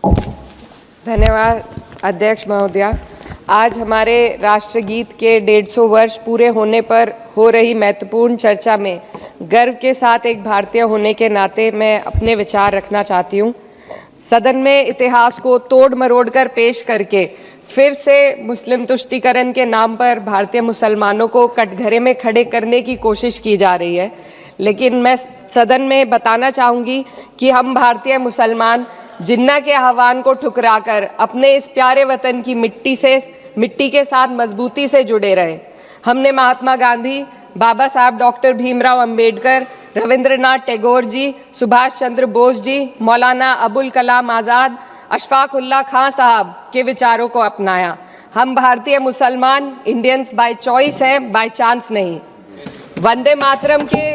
धन्यवाद अध्यक्ष महोदया। आज हमारे राष्ट्रगीत के 150 वर्ष पूरे होने पर हो रही महत्वपूर्ण चर्चा में गर्व के साथ एक भारतीय होने के नाते मैं अपने विचार रखना चाहती हूँ। सदन में इतिहास को तोड़ मरोड़ कर पेश करके फिर से मुस्लिम तुष्टीकरण के नाम पर भारतीय मुसलमानों को कटघरे में खड़े करने की कोशिश की जा रही है। लेकिन मैं सदन में बताना चाहूँगी कि हम भारतीय मुसलमान जिन्ना के आह्वान को ठुकराकर अपने इस प्यारे वतन की मिट्टी के साथ मजबूती से जुड़े रहे। हमने महात्मा गांधी, बाबा साहब डॉक्टर भीमराव अंबेडकर, रविंद्रनाथ टैगोर जी, सुभाष चंद्र बोस जी, मौलाना अबुल कलाम आज़ाद, अशफाक उल्लाह खां साहब के विचारों को अपनाया। हम भारतीय मुसलमान इंडियंस बाय चॉइस हैं, बाय चांस नहीं। वंदे मातरम के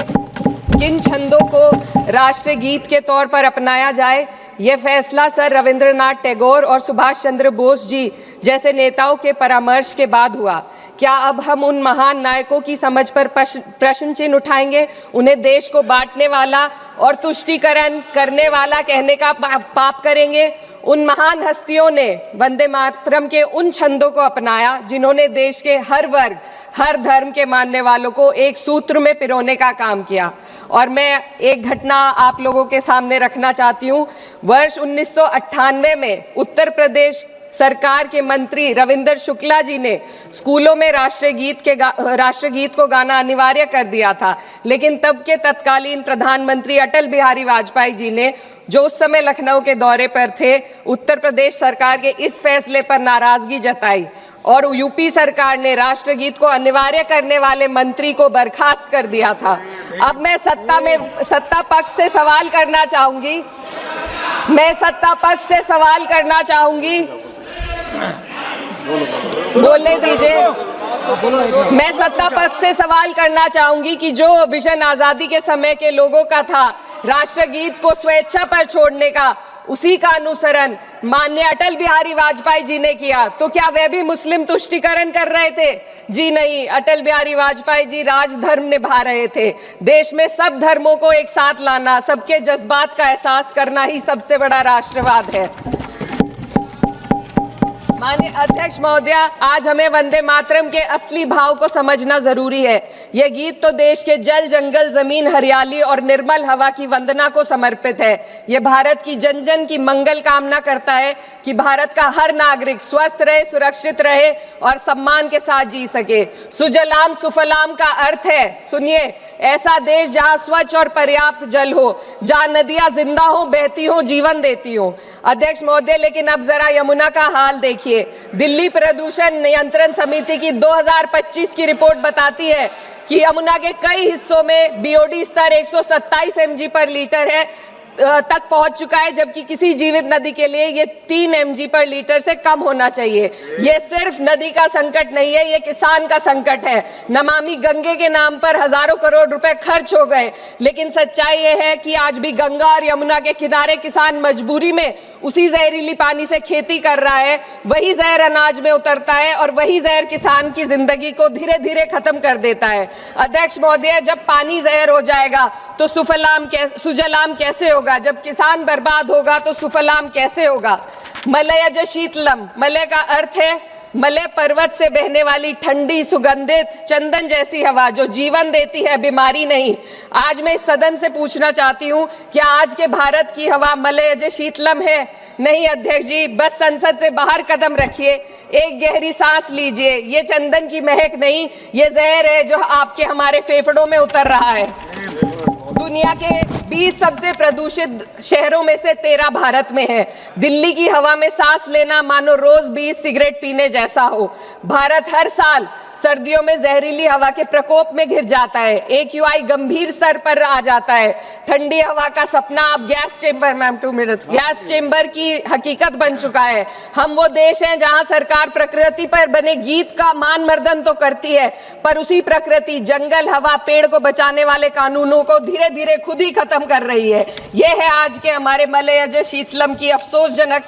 किन छंदों को राष्ट्रगीत के तौर पर अपनाया जाए, यह फैसला सर रविंद्रनाथ टैगोर और सुभाष चंद्र बोस जी जैसे नेताओं के परामर्श के बाद हुआ। क्या अब हम उन महान नायकों की समझ पर प्रश्न चिन्ह उठाएंगे? उन्हें देश को बांटने वाला और तुष्टीकरण करने वाला कहने का पाप करेंगे? उन महान हस्तियों ने वंदे मातरम के उन छंदों को अपनाया जिन्होंने देश के हर वर्ग, हर धर्म के मानने वालों को एक सूत्र में पिरोने का काम किया। और मैं एक घटना आप लोगों के सामने रखना चाहती हूँ। वर्ष 1998 में उत्तर प्रदेश सरकार के मंत्री रविंदर शुक्ला जी ने स्कूलों में राष्ट्रगीत को गाना अनिवार्य कर दिया था। लेकिन तब के तत्कालीन प्रधानमंत्री अटल बिहारी वाजपेयी जी ने, जो उस समय लखनऊ के दौरे पर थे, उत्तर प्रदेश सरकार के इस फैसले पर नाराजगी जताई और यूपी सरकार ने राष्ट्रगीत को अनिवार्य करने वाले मंत्री को बर्खास्त कर दिया था। अब मैं सत्ता पक्ष से सवाल करना चाहूंगी, बोलने दीजिए। मैं सत्ता पक्ष से सवाल करना चाहूंगी कि जो विजन आजादी के समय के लोगों का था राष्ट्रगीत को स्वेच्छा पर छोड़ने का, उसी का अनुसरण माननीय अटल बिहारी वाजपेयी जी ने किया, तो क्या वे भी मुस्लिम तुष्टीकरण कर रहे थे? जी नहीं, अटल बिहारी वाजपेयी जी राजधर्म निभा रहे थे। देश में सब धर्मों को एक साथ लाना, सबके जज्बात का एहसास करना ही सबसे बड़ा राष्ट्रवाद है। माननीय अध्यक्ष महोदया, आज हमें वंदे मातरम के असली भाव को समझना जरूरी है। यह गीत तो देश के जल, जंगल, जमीन, हरियाली और निर्मल हवा की वंदना को समर्पित है। यह भारत की जन जन की मंगल कामना करता है कि भारत का हर नागरिक स्वस्थ रहे, सुरक्षित रहे और सम्मान के साथ जी सके। सुजलाम सुफलाम का अर्थ है, सुनिए, ऐसा देश जहां स्वच्छ और पर्याप्त जल हो, जहां नदियां जिंदा हो, बहती हो, जीवन देती हो। अध्यक्ष महोदय, लेकिन अब जरा यमुना का हाल देखिए। दिल्ली प्रदूषण नियंत्रण समिति की 2025 की रिपोर्ट बताती है कि यमुना के कई हिस्सों में बीओडी स्तर 127 mg पर लीटर है तक पहुंच चुका है, जबकि किसी जीवित नदी के लिए ये 3 mg पर लीटर से कम होना चाहिए। ये सिर्फ नदी का संकट नहीं है, ये किसान का संकट है। नमामि गंगे के नाम पर हजारों करोड़ रुपए खर्च हो गए, लेकिन सच्चाई ये है कि आज भी गंगा और यमुना के किनारे किसान मजबूरी में उसी जहरीली पानी से खेती कर रहा है। वही जहर अनाज में उतरता है और वही जहर किसान की जिंदगी को धीरे धीरे खत्म कर देता है। अध्यक्ष महोदय, जब पानी जहर हो जाएगा तो सुजलाम कैसे होगा? जब किसान बर्बाद होगा तो सुफलाम कैसे होगा? मलयज शीतलम, मलय का अर्थ है मलय पर्वत से बहने वाली ठंडी, सुगंधित, चंदन जैसी हवा जो जीवन देती है, बीमारी नहीं। आज मैं इस सदन से पूछना चाहती हूँ, क्या आज के भारत की हवा मलयज शीतलम है? नहीं अध्यक्ष जी, बस संसद से बाहर कदम रखिए, एक गहरी सांस लीजिए। ये चंदन की महक नहीं, ये जहर है जो आपके हमारे फेफड़ों में उतर रहा है। दुनिया के 20 सबसे प्रदूषित शहरों में से 13 भारत में है। दिल्ली की हवा में सांस लेना मानो रोज 20 सिगरेट पीने जैसा हो। भारत हर साल सर्दियों में जहरीली हवा के प्रकोप में घिर जाता है। AQI गंभीर स्तर पर आ जाता है। ठंडी हवा का सपना अब गैस चेंबर की हकीकत बन चुका है। हम वो देश हैं जहां सरकार प्रकृति पर बने गीत का मान मर्दन तो करती है, पर उसी प्रकृति, जंगल, हवा, पेड़ को बचाने वाले कानूनों को धीरे धीरे खुद ही खत्म कर रही है। ये है आज के हमारे मलयज शीतलम की अफसोसजनक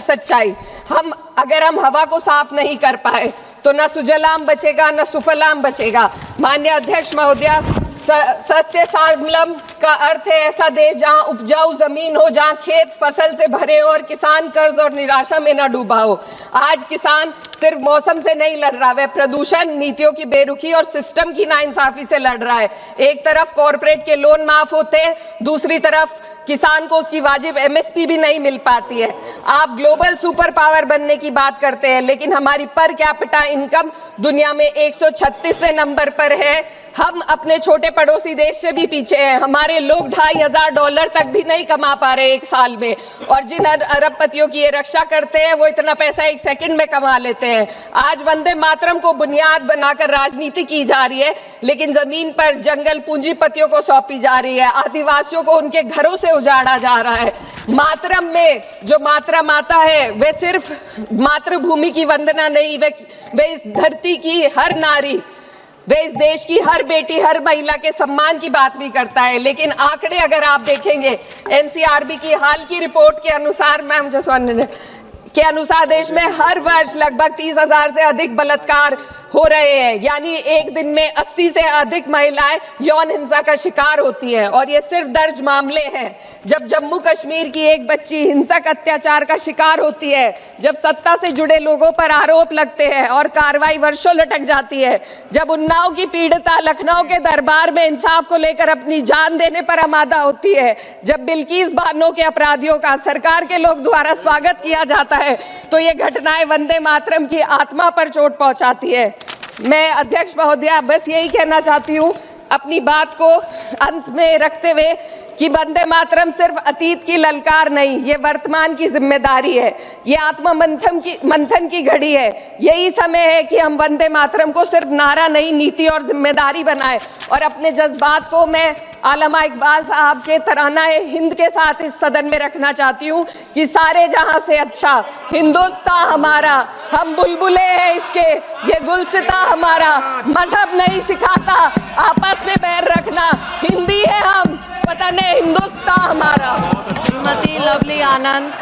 सच्चाई। अगर हम हवा को साफ नहीं कर पाए तो न सुजलाम बचेगा, न सुफलाम बचेगा। माननीय अध्यक्ष महोदया, सस्य श्यामलम का अर्थ है ऐसा देश जहां उपजाऊ जमीन हो, जहां खेत फसल से भरे हो और किसान कर्ज और निराशा में न डूबा हो। आज किसान सिर्फ मौसम से नहीं लड़ रहा, वह प्रदूषण, नीतियों की बेरुखी और सिस्टम की नाइंसाफी से लड़ रहा है। एक तरफ कॉरपोरेट के लोन माफ होते हैं, दूसरी तरफ किसान को उसकी वाजिब एमएसपी भी नहीं मिल पाती है। आप ग्लोबल सुपर पावर बनने की बात करते हैं, लेकिन हमारी पर कैपिटा इनकम दुनिया में 136वें नंबर पर है। हम अपने छोटे पड़ोसी देश से भी पीछे हैं। हमारे लोग $2,500 तक भी नहीं कमा पा रहे एक साल में, और जिन अरबपतियों की ये रक्षा करते हैं वो इतना पैसा एक सेकंड में कमा लेते हैं। आज वंदे मातरम को बुनियाद बनाकर राजनीति की जा रही है, लेकिन जमीन पर जंगल पूंजीपतियों को सौंपी जा रही है, आदिवासियों को उनके घरों से उजाड़ा जा रहा है। मातरम में जो मात्रा माता है वे सिर्फ मातृभूमि की वंदना नहीं, वे इस धरती की हर नारी, वे इस देश की हर बेटी, हर महिला के सम्मान की बात भी करता है। लेकिन आंकड़े अगर आप देखेंगे, एनसीआरबी की हाल की रिपोर्ट के अनुसार, मैम जसवंत के अनुसार देश में हर वर्ष लगभग 30,000 से अधिक बलात्कार हो रहे हैं, यानी एक दिन में 80 से अधिक महिलाएं यौन हिंसा का शिकार होती हैं, और ये सिर्फ दर्ज मामले हैं। जब जम्मू कश्मीर की एक बच्ची हिंसक अत्याचार का शिकार होती है, जब सत्ता से जुड़े लोगों पर आरोप लगते हैं और कार्रवाई वर्षों लटक जाती है, जब उन्नाव की पीड़िता लखनऊ के दरबार में इंसाफ को लेकर अपनी जान देने पर आमादा होती है, जब बिल्किस बानो के अपराधियों का सरकार के लोग द्वारा स्वागत किया जाता है, तो ये घटनाएं वंदे मातरम की आत्मा पर चोट पहुंचाती है। मैं अध्यक्ष महोदया बस यही कहना चाहती हूँ अपनी बात को अंत में रखते हुए कि वंदे मातरम सिर्फ अतीत की ललकार नहीं, ये वर्तमान की जिम्मेदारी है, ये आत्मा मंथन की घड़ी है। यही समय है कि हम वंदे मातरम को सिर्फ नारा नहीं, नीति और जिम्मेदारी बनाए। और अपने जज्बात को मैं आलमा इकबाल साहब के तराना-ए-हिंद के साथ इस सदन में रखना चाहती हूँ कि सारे जहां से अच्छा हिंदुस्तान हमारा, हम बुलबुले हैं इसके, ये गुलसिता हमारा, मजहब नहीं सिखाता आपस में बैर रखना, हिंदी है हम, वतन है हिंदुस्तान हमारा। श्रीमती लवली आनंद।